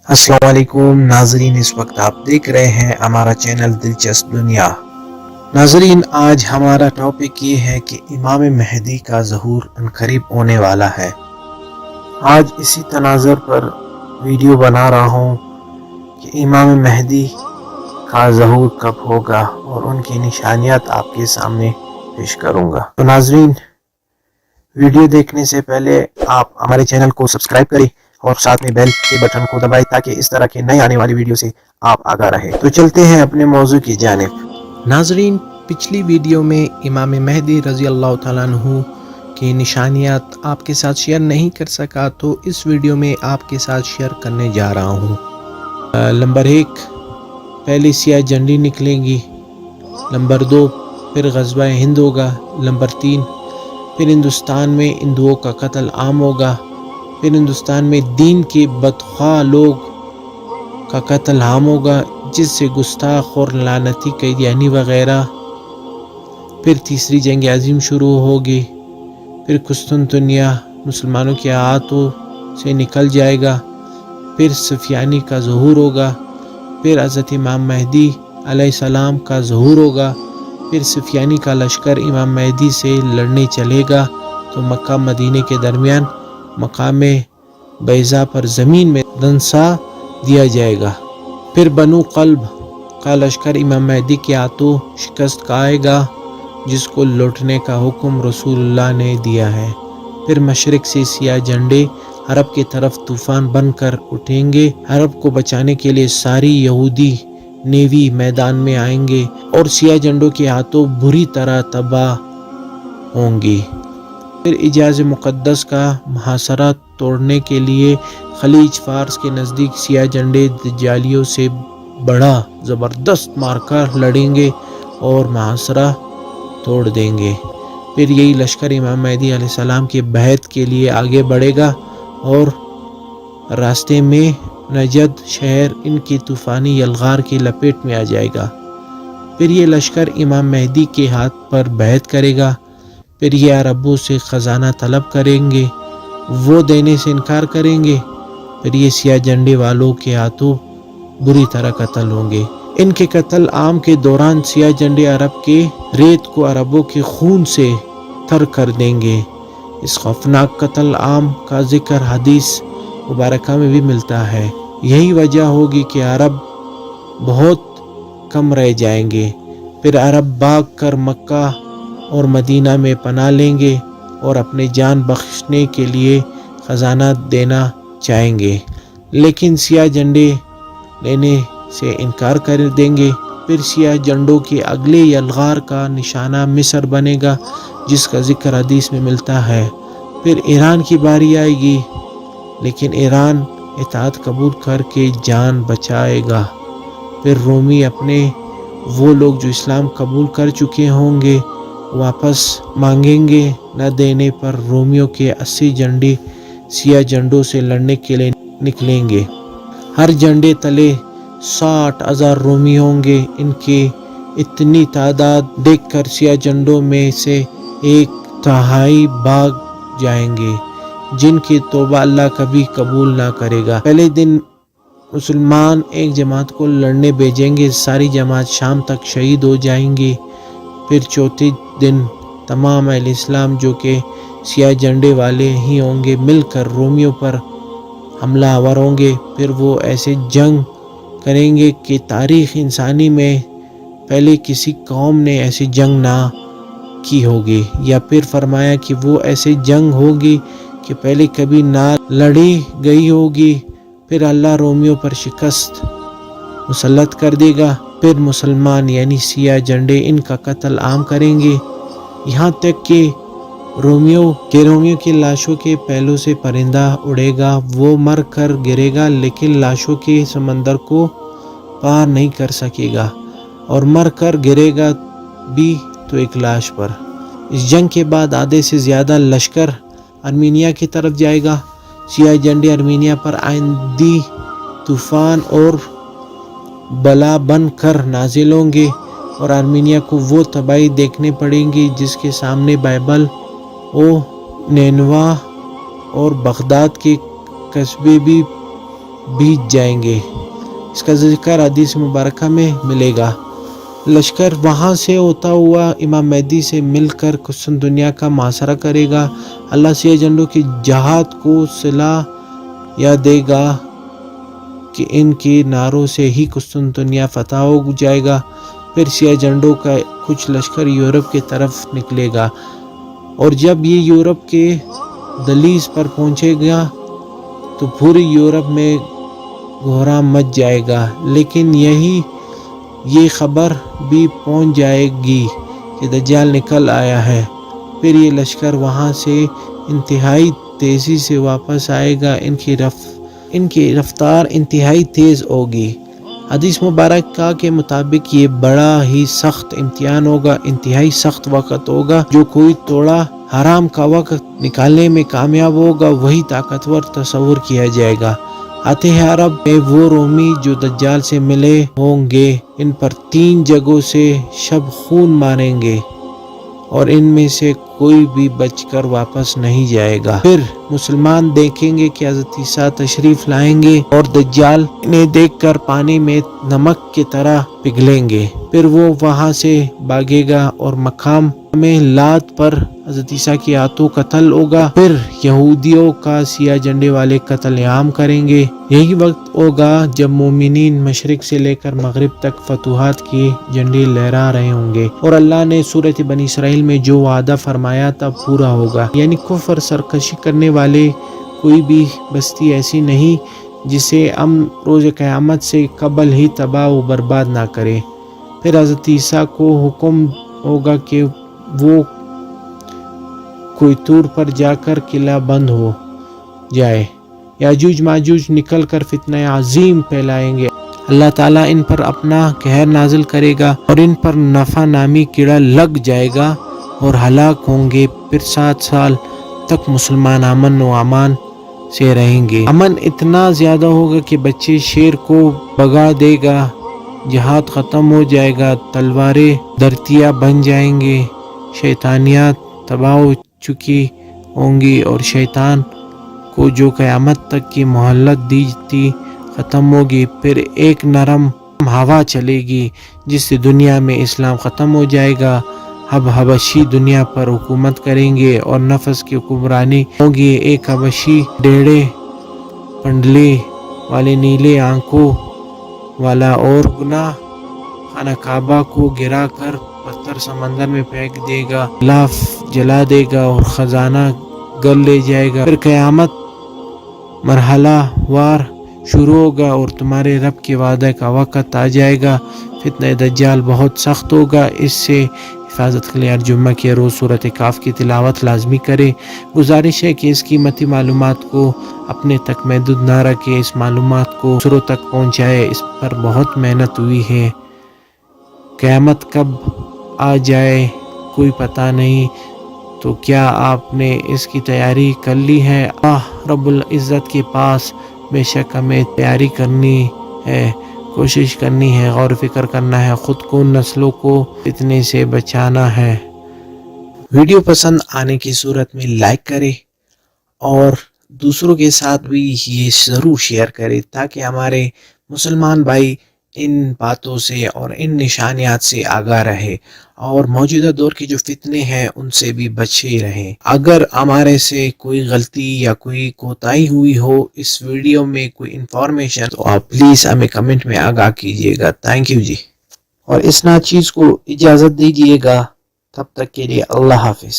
السلام علیکم ناظرین، اس وقت آپ دیکھ رہے ہیں ہمارا چینل دلچسپ دنیا۔ ناظرین، آج ہمارا ٹاپک یہ ہے کہ امام مہدی کا ظہور عنقریب ہونے والا ہے۔ آج اسی تناظر پر ویڈیو بنا رہا ہوں کہ امام مہدی کا ظہور کب ہوگا اور ان کی نشانیات آپ کے سامنے پیش کروں گا۔ تو ناظرین، ویڈیو دیکھنے سے پہلے آپ ہمارے چینل کو سبسکرائب کریں اور ساتھ میں بیل کے بٹن کو دبائیں تاکہ اس طرح کے نئے آنے والی ویڈیو سے آپ آگاہ رہیں۔ تو چلتے ہیں اپنے موضوع کی جانب۔ ناظرین، پچھلی ویڈیو میں امام مہدی رضی اللہ تعالیٰ عنہ کی نشانیات آپ کے ساتھ شیئر نہیں کر سکا، تو اس ویڈیو میں آپ کے ساتھ شیئر کرنے جا رہا ہوں۔ نمبر 1، پہلے سیاہ جھنڈی نکلیں گی۔ نمبر 2، پھر غزوہ ہند ہوگا۔ نمبر 3، پھر ہندوستان میں ہندوؤں کا قتل عام ہوگا۔ پھر ہندوستان میں دین کے بدخواہ لوگ کا قتل عام ہوگا، جس سے گستاخ اور لعنتی قیدیانی وغیرہ۔ پھر تیسری جنگ عظیم شروع ہوگی۔ پھر قسطنطنیہ مسلمانوں کے ہاتھوں سے نکل جائے گا۔ پھر سفیانی کا ظہور ہوگا۔ پھر حضرت امام مہدی علیہ السلام کا ظہور ہوگا۔ پھر سفیانی کا لشکر امام مہدی سے لڑنے چلے گا تو مکہ مدینے کے درمیان مقام بیضا پر زمین میں دنسا دیا جائے گا۔ پھر بنو قلب کا لشکر امام مہدی کے ہاتھوں شکست کھائے گا، جس کو لوٹنے کا حکم رسول اللہ نے دیا ہے۔ پھر مشرق سے سیاہ جھنڈے عرب کی طرف طوفان بن کر اٹھیں گے۔ عرب کو بچانے کے لیے ساری یہودی نیوی میدان میں آئیں گے اور سیاہ جھنڈوں کے ہاتھوں بری طرح تباہ ہوں گی۔ پھر حجاز مقدس کا محاصرہ توڑنے کے لیے خلیج فارس کے نزدیک سیاہ جھنڈے دجالیوں سے بڑا زبردست معرکہ لڑیں گے اور محاصرہ توڑ دیں گے۔ پھر یہی لشکر امام مہدی علیہ السلام کے بیعت کے لیے آگے بڑھے گا اور راستے میں نجد شہر ان کی طوفانی یلغار کی لپیٹ میں آ جائے گا۔ پھر یہ لشکر امام مہدی کے ہاتھ پر بیعت کرے گا۔ پھر یہ عربوں سے خزانہ طلب کریں گے، وہ دینے سے انکار کریں گے۔ پھر یہ سیاہ جھنڈے والوں کے ہاتھوں بری طرح قتل ہوں گے۔ ان کے قتل عام کے دوران سیاہ جھنڈے عرب کے ریت کو عربوں کے خون سے تر کر دیں گے۔ اس خوفناک قتل عام کا ذکر حدیث مبارکہ میں بھی ملتا ہے۔ یہی وجہ ہوگی کہ عرب بہت کم رہ جائیں گے۔ پھر عرب بھاگ کر مکہ اور مدینہ میں پناہ لیں گے اور اپنے جان بخشنے کے لیے خزانہ دینا چاہیں گے، لیکن سیاہ جھنڈے لینے سے انکار کر دیں گے۔ پھر سیاہ جھنڈوں کے اگلے یلغار کا نشانہ مصر بنے گا، جس کا ذکر حدیث میں ملتا ہے۔ پھر ایران کی باری آئے گی، لیکن ایران اطاعت قبول کر کے جان بچائے گا۔ پھر رومی اپنے وہ لوگ جو اسلام قبول کر چکے ہوں گے واپس مانگیں گے۔ نہ دینے پر رومیوں کے 80 جھنڈے سیاہ جھنڈوں سے لڑنے کے لیے نکلیں گے۔ ہر جھنڈے تلے 60,000 رومی ہوں گے۔ ان کی اتنی تعداد دیکھ کر سیاہ جھنڈوں میں سے 1/3 بھاگ جائیں گے، جن کی توبہ اللہ کبھی قبول نہ کرے گا۔ پہلے دن مسلمان ایک جماعت کو لڑنے بھیجیں گے، ساری جماعت شام تک شہید ہو جائیں گی۔ پھر چوتھے دن تمام اہل اسلام جو کہ سیاہ جھنڈے والے ہی ہوں گے مل کر رومیوں پر حملہ آور ہوں گے۔ پھر وہ ایسے جنگ کریں گے کہ تاریخ انسانی میں پہلے کسی قوم نے ایسی جنگ نہ کی ہوگی، یا پھر فرمایا کہ وہ ایسے جنگ ہوگی کہ پہلے کبھی نہ لڑی گئی ہوگی۔ پھر اللہ رومیوں پر شکست مسلط کر دے گا۔ پھر مسلمان یعنی سیاہ جھنڈے ان کا قتل عام کریں گے، یہاں تک کہ رومیوں کی لاشوں کے پہلو سے پرندہ اڑے گا، وہ مر کر گرے گا لیکن لاشوں کے سمندر کو پار نہیں کر سکے گا، اور مر کر گرے گا بھی تو ایک لاش پر۔ اس جنگ کے بعد آدھے سے زیادہ لشکر ارمینیا کی طرف جائے گا۔ سیاہ جھنڈے ارمینیا پر آندھی، طوفان اور بلا بن کر نازل ہوں گے، اور ارمینیا کو وہ تباہی دیکھنے پڑیں گی جس کے سامنے بائبل و نینوا اور بغداد کے قصبے بھی بیت جائیں گے۔ اس کا ذکر حدیث مبارکہ میں ملے گا۔ لشکر وہاں سے ہوتا ہوا امام مہدی سے مل کر قسطنطنیہ کا محاصرہ کرے گا۔ اللہ سیاہ جھنڈوں کی جہاد کو صلاح دے گا کہ ان کے نعروں سے ہی قسطنطنیہ فتح ہو جائے گا۔ پھر سیاہ جھنڈوں کا کچھ لشکر یورپ کی طرف نکلے گا، اور جب یہ یورپ کے دہلیز پر پہنچے گا تو پوری یورپ میں کوہرام مچ جائے گا۔ لیکن یہ خبر بھی پہنچ جائے گی کہ دجال نکل آیا ہے۔ پھر یہ لشکر وہاں سے انتہائی تیزی سے واپس آئے گا۔ ان کی رفتار انتہائی تیز ہوگی۔ حدیث مبارکہ کے مطابق یہ بڑا ہی سخت امتحان ہوگا، انتہائی سخت وقت ہوگا۔ جو کوئی تھوڑا حرام کا وقت نکالنے میں کامیاب ہوگا وہی طاقتور تصور کیا جائے گا۔ آتے ہیں عرب میں وہ رومی جو دجال سے ملے ہوں گے، ان پر 3 جگہوں سے شب خون ماریں گے اور ان میں سے کوئی بھی بچ کر واپس نہیں جائے گا۔ پھر مسلمان دیکھیں گے کہ حضرت عیسیٰ تشریف لائیں گے اور دجال انہیں دیکھ کر پانی میں نمک کی طرح پگھلیں گے۔ پھر وہ وہاں سے بھاگے گا اور مقام میں لات پر حضرت عیسیٰ کے ہاتھوں قتل ہوگا۔ پھر یہودیوں کا سیاہ جھنڈے والے قتل عام کریں گے۔ یہی وقت ہوگا جب مومنین مشرق سے لے کر مغرب تک فتوحات کے جھنڈے لہرا رہے ہوں گے، اور اللہ نے سورۃ بنی اسرائیل میں جو وعدہ فرمایا تھا پورا ہوگا، یعنی کفر سرکشی کرنے والے کوئی بھی بستی ایسی نہیں جسے ہم روز قیامت سے قبل ہی تباہ و برباد نہ کرے۔ پھر حضرت عیسیٰ کو حکم ہوگا کہ وہ کوئی طور پر جا کر قلعہ بند ہو جائے۔ یاجوج ماجوج نکل کر فتنہ عظیم پھیلائیں گے۔ اللہ تعالیٰ ان پر اپنا قہر نازل کرے گا اور ان پر نفع نامی کیڑا لگ جائے گا اور ہلاک ہوں گے۔ پھر 7 سال تک مسلمان امن و امان سے رہیں گے۔ امن اتنا زیادہ ہوگا کہ بچے شیر کو بھگا دے گا، جہاد ختم ہو جائے گا، تلواریں دھرتیاں بن جائیں گے، شیطانیات تباہ ہو چکی ہوں گی، اور شیطان کو جو قیامت تک کی مہلت دی تھی ختم ہوگی۔ پھر ایک نرم ہوا چلے گی جس سے دنیا میں اسلام ختم ہو جائے گا۔ اب حبشی دنیا پر حکومت کریں گے اور نفس کی حکمرانی ہوگی۔ ایک حبشی ڈیڑھے پنڈلے والے نیلے آنکھوں والا اور گناہ خانہ کعبہ کو گرا کر پتھر سمندر میں پھینک دے گا، لاف جلا دے گا اور خزانہ گل لے جائے گا۔ پھر قیامت مرحلہ وار شروع ہوگا اور تمہارے رب کے وعدے کا وقت آ جائے گا۔ فتنہ دجال بہت سخت ہوگا۔ اس سے حفاظت کے لیے ہر جمعہ کے روز سورۃ کہف کی تلاوت لازمی کرے۔ گزارش ہے کہ اس قیمتی معلومات کو اپنے تک محدود نہ رکھے، اس معلومات کو دوسروں تک پہنچائے۔ اس پر بہت محنت ہوئی ہے۔ قیامت کب آ جائے کوئی پتہ نہیں، تو کیا آپ نے اس کی تیاری کر لی ہے؟ اللہ رب العزت کے پاس بے شک ہمیں تیاری کرنی ہے، کوشش کرنی ہے، غور و فکر کرنا ہے، خود کو نسلوں کو فتنے سے بچانا ہے۔ ویڈیو پسند آنے کی صورت میں لائک کریں اور دوسروں کے ساتھ بھی یہ ضرور شیئر کریں تاکہ ہمارے مسلمان بھائی ان باتوں سے اور ان نشانیات سے آگاہ رہے اور موجودہ دور کے جو فتنے ہیں ان سے بھی بچے رہیں۔ اگر ہمارے سے کوئی غلطی یا کوئی کوتاہی ہوئی ہو اس ویڈیو میں کوئی انفارمیشن، تو آپ پلیز ہمیں کمنٹ میں آگاہ کیجیے گا۔ تھینک یو جی، اور اس ناچیز کو اجازت دیجیے گا۔ تب تک کے لیے اللہ حافظ۔